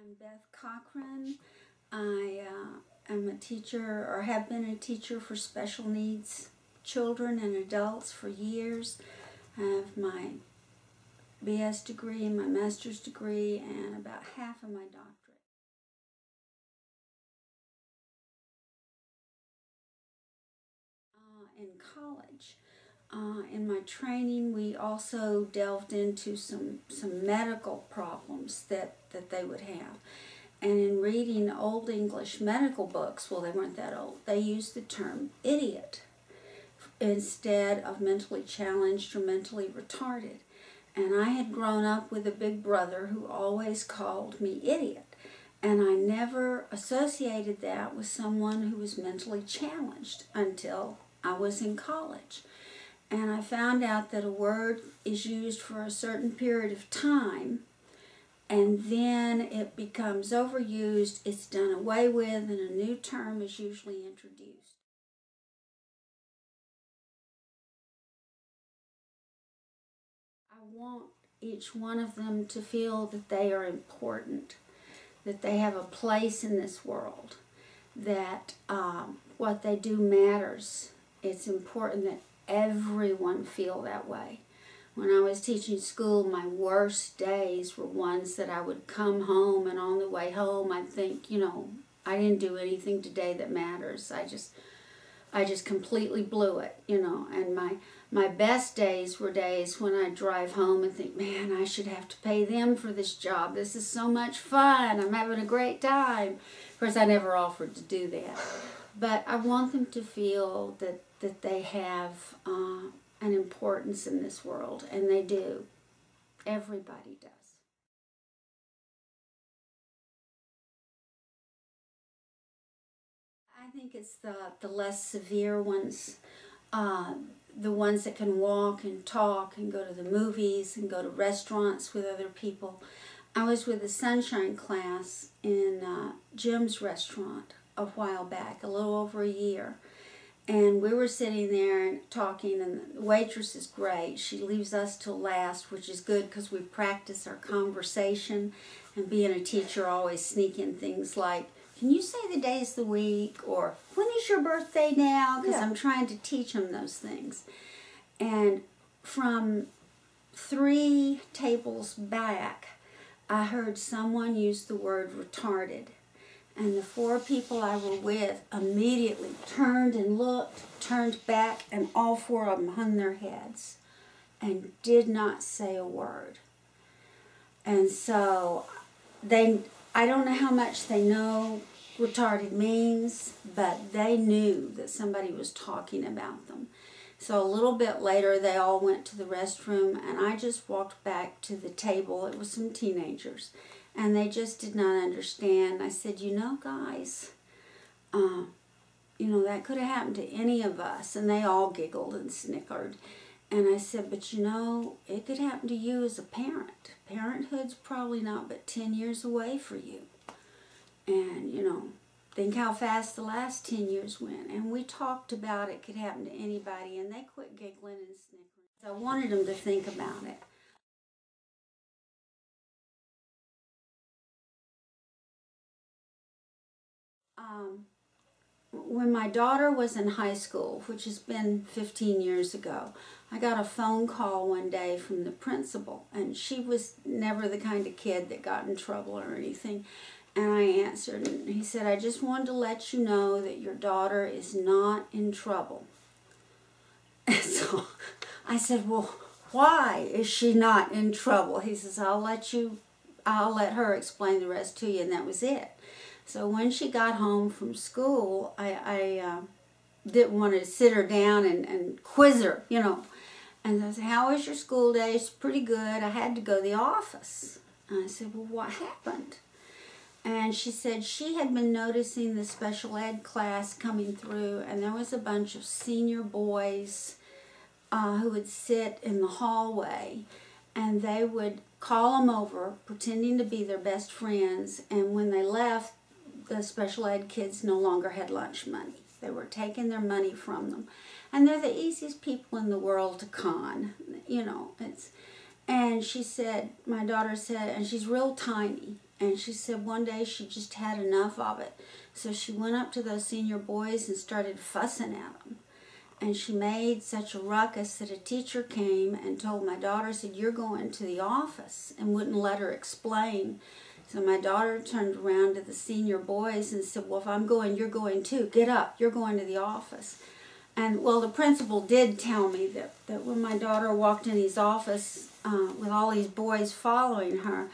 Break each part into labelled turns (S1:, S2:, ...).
S1: I'm Beth Cochran. I am a teacher, or have been a teacher for special needs children and adults for years. I have my BS degree, my master's degree, and about half of my doctorate. In college, in my training, we also delved into some medical problems that they would have. And in reading old English medical books, well, they weren't that old, they used the term idiot instead of mentally challenged or mentally retarded. And I had grown up with a big brother who always called me idiot. And I never associated that with someone who was mentally challenged until I was in college. And I found out that a word is used for a certain period of time, and then it becomes overused, it's done away with, and a new term is usually introduced. I want each one of them to feel that they are important, that they have a place in this world, that what they do matters. It's important that everyone feel that way. When I was teaching school, my worst days were ones that I would come home, and on the way home I'd think, you know, I didn't do anything today that matters. I just completely blew it, you know. And my best days were days when I'd drive home and think, man, I should have to pay them for this job. This is so much fun. I'm having a great time. Of course, I never offered to do that. But I want them to feel that they have an importance in this world, and they do. Everybody does. I think it's the less severe ones, the ones that can walk and talk and go to the movies and go to restaurants with other people. I was with a sunshine class in Jim's restaurant a while back, a little over a year. And we were sitting there and talking, and the waitress is great. She leaves us till last, which is good because we practice our conversation. And being a teacher, always sneak in things like, can you say the days of the week? Or, when is your birthday now? Because I'm trying to teach them those things. And from 3 tables back, I heard someone use the word retarded. And the 4 people I were with immediately turned and looked, turned back, and all 4 of them hung their heads and did not say a word. And so I don't know how much they know retarded means, but they knew that somebody was talking about them. So a little bit later, they all went to the restroom, and I just walked back to the table. It was some teenagers. And they just did not understand. I said, you know, guys, you know, that could have happened to any of us. And they all giggled and snickered. And I said, but you know, it could happen to you as a parent. Parenthood's probably not but 10 years away for you. And, you know, think how fast the last 10 years went. And we talked about it could happen to anybody. And they quit giggling and snickering. So I wanted them to think about it. When my daughter was in high school, which has been 15 years ago, I got a phone call one day from the principal, and she was never the kind of kid that got in trouble or anything. And I answered, and he said, I just wanted to let you know that your daughter is not in trouble. And so I said, well, why is she not in trouble? He says, I'll let her explain the rest to you, and that was it. So when she got home from school, I didn't want to sit her down and quiz her, you know. And I said, how was your school day? It's pretty good. I had to go to the office. And I said, well, what happened? And she said she had been noticing the special ed class coming through, and there was a bunch of senior boys who would sit in the hallway, and they would call them over, pretending to be their best friends, and when they left, the special ed kids no longer had lunch money. They were taking their money from them. And they're the easiest people in the world to con, you know. And she said, my daughter said, and she's real tiny, And she said one day she just had enough of it. So she went up to those senior boys and started fussing at them. And she made such a ruckus that a teacher came and told my daughter, said, "You're going to the office," and wouldn't let her explain. So my daughter turned around to the senior boys and said, "Well, if I'm going, you're going too. Get up, you're going to the office." And, well, the principal did tell me that when my daughter walked in his office with all these boys following her,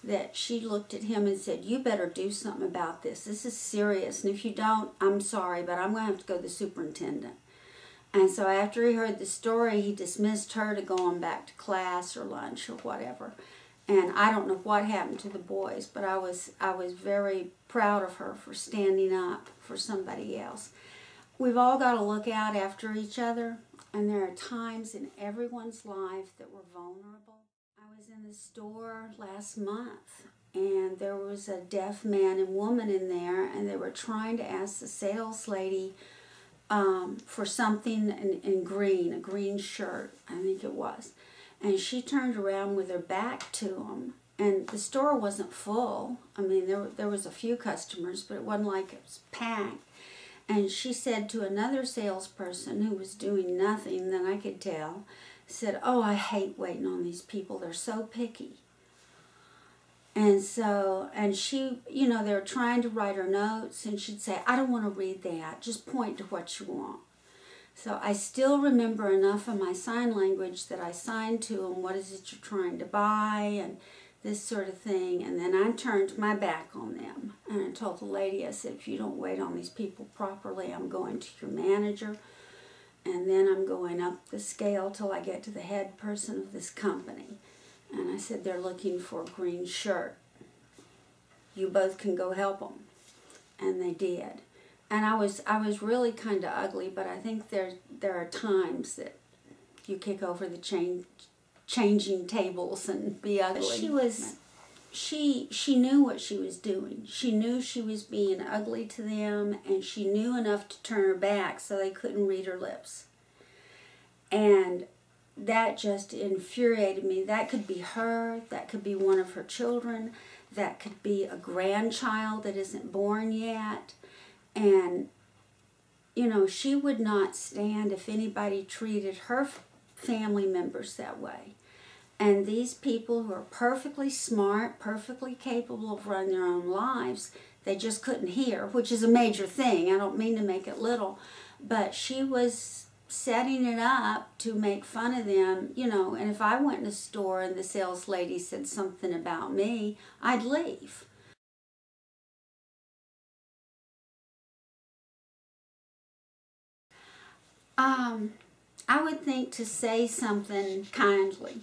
S1: that she looked at him and said, "You better do something about this. This is serious. And if you don't, I'm sorry, but I'm going to have to go to the superintendent." And so after he heard the story, he dismissed her to go on back to class or lunch or whatever. And I don't know what happened to the boys, but I was very proud of her for standing up for somebody else. We've all got to look out after each other, and there are times in everyone's life that we're vulnerable. I was in the store last month, and there was a deaf man and woman in there, and they were trying to ask the sales lady for something in green, a green shirt, I think it was. And she turned around with her back to them, and the store wasn't full. I mean, there was a few customers, but it wasn't like it was packed. And she said to another salesperson who was doing nothing, that I could tell, said, "Oh, I hate waiting on these people. They're so picky." And so, and she, you know, they were trying to write her notes, and she'd say, "I don't want to read that. Just point to what you want." So I still remember enough of my sign language that I signed to them, "What is it you're trying to buy?" and this sort of thing. And then I turned my back on them. And I told the lady, I said, "If you don't wait on these people properly, I'm going to your manager. And then I'm going up the scale till I get to the head person of this company." And I said, "They're looking for a green shirt. You both can go help them." And they did. And I was really kind of ugly, but I think there are times that you kick over the changing tables and be ugly. But she knew what she was doing. She knew she was being ugly to them, and she knew enough to turn her back so they couldn't read her lips. And that just infuriated me. That could be her, that could be one of her children, that could be a grandchild that isn't born yet. And, you know, she would not stand if anybody treated her family members that way. And these people who are perfectly smart, perfectly capable of running their own lives, they just couldn't hear, which is a major thing. I don't mean to make it little, but she was setting it up to make fun of them, you know. And if I went in a store and the sales lady said something about me, I'd leave. I would think to say something kindly.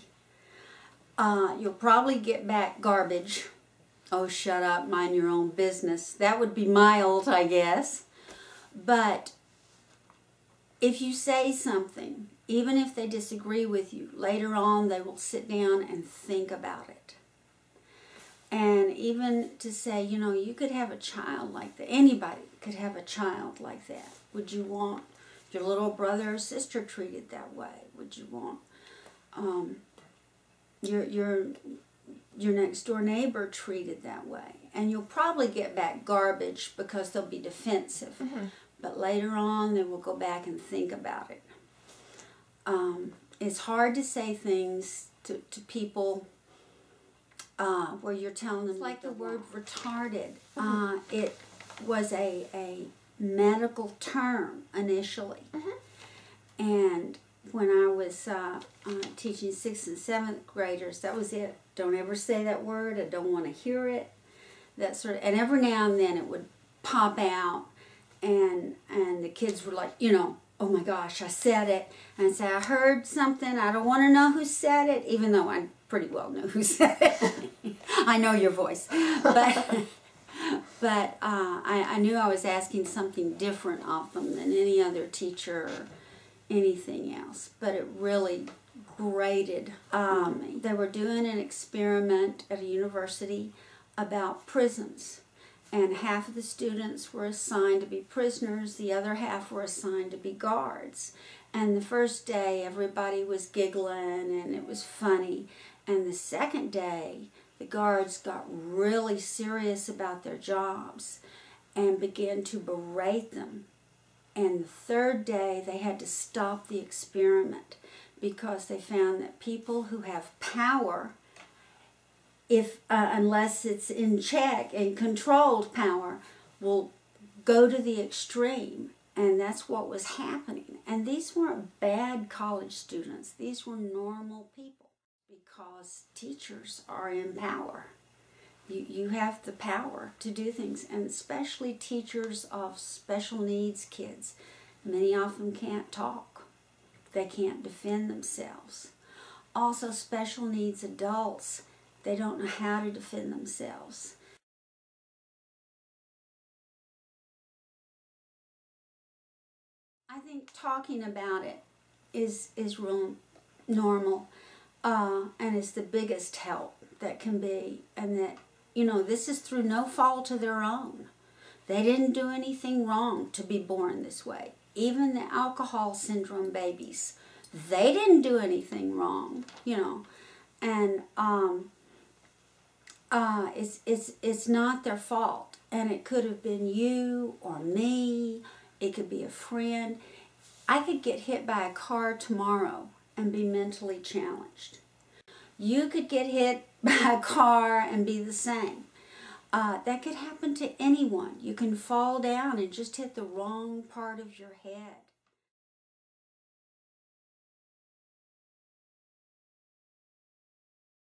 S1: You'll probably get back garbage. "Oh, shut up, mind your own business." That would be mild, I guess. But if you say something, even if they disagree with you, later on they will sit down and think about it. And even to say, you know, you could have a child like that. Anybody could have a child like that. Would you want your little brother or sister treated that way? Would you want your next door neighbor treated that way? And you'll probably get back garbage because they'll be defensive. Mm-hmm. But later on, they will go back and think about it. It's hard to say things to people where you're telling them, like the word retarded. It was a medical term initially. And when I was teaching 6th and 7th graders, that was it. Don't ever say that word. I don't want to hear it. That sort of, and every now and then it would pop out, and the kids were like, you know, "Oh my gosh, I said it." And say, "I heard something. I don't want to know who said it," even though I pretty well know who said it. I know your voice, but I knew I was asking something different of them than any other teacher or anything else. But it really grated on me. They were doing an experiment at a university about prisons, and half of the students were assigned to be prisoners, the other half were assigned to be guards. And the first day everybody was giggling and it was funny, and the second day the guards got really serious about their jobs and began to berate them. And the third day, they had to stop the experiment because they found that people who have power, unless it's in check and controlled power, will go to the extreme. And that's what was happening. And these weren't bad college students. These were normal people, because teachers are in power. You have the power to do things, and especially teachers of special needs kids. Many of them can't talk. They can't defend themselves. Also, special needs adults, they don't know how to defend themselves. I think talking about it is real normal, and it's the biggest help that can be, and that, you know, this is through no fault of their own. They didn't do anything wrong to be born this way. Even the alcohol syndrome babies, they didn't do anything wrong, you know, and it's not their fault, and it could have been you or me. It could be a friend. I could get hit by a car tomorrow and be mentally challenged. You could get hit by a car and be the same. That could happen to anyone. You can fall down and just hit the wrong part of your head.